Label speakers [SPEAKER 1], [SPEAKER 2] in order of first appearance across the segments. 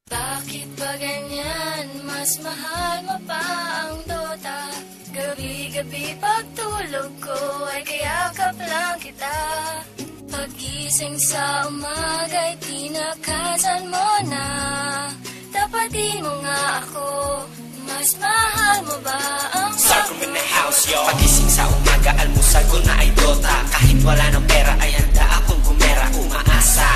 [SPEAKER 1] Bakit ba ganyan? Mas mahal mo pa ang Dota. Gabi-gabi pagtulog ko ay kayakap lang kita. Pagising sa umaga'y tinakasan mo na. Tapatin mo nga ako. Mas mahal mo ba ang
[SPEAKER 2] Sarcom in the house, yo. Pagising sa umaga, almusal ko na ay Dota. Kahit wala ng pera ay handa akong gumera. Umaasa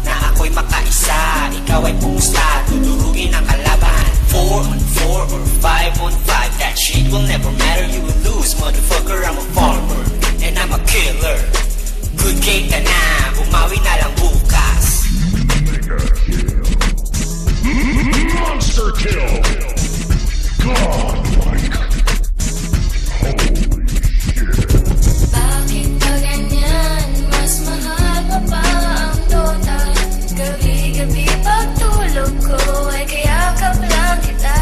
[SPEAKER 2] na ako'y makaisa. Ikaw ay pumusta, dudurugin ang kalaban. 4 on 4 or 5 on 5, that shit will never matter. You will lose, motherfucker, I'm a farmer and I'm a killer. Good game ka na, bumawi na lang bukas.
[SPEAKER 3] Monster kill! Godlike! Holy shit!
[SPEAKER 1] Bakit ba ganyan? Mas mahal mo pa ang Dota. Gabi-gabi pagtulog ko ay kayakap lang kita.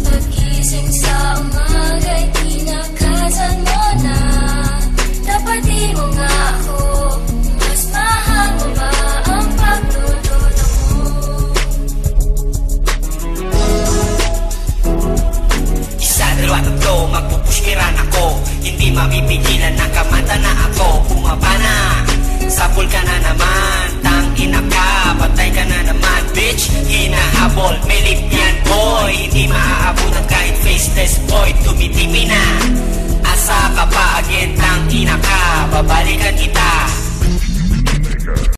[SPEAKER 1] Pagising sa umaga'y tinakasan mo na. Tapatin mo nga ako. Mas mahal mo ba ang pagtutulog mo?
[SPEAKER 2] Isa, dalawa, tatlo, magpupuskiran ako. Hindi mapipigilan ng kamanta na ako. Bumaba na, sapul ka na naman. Tangina ka, patay ka na naman. Bitch, hinahabol, may lip yan boy. Hindi maaabutan kahit faceless boy. Tumitimi na, asa ka pa again, tangina ka. Babalikan kita.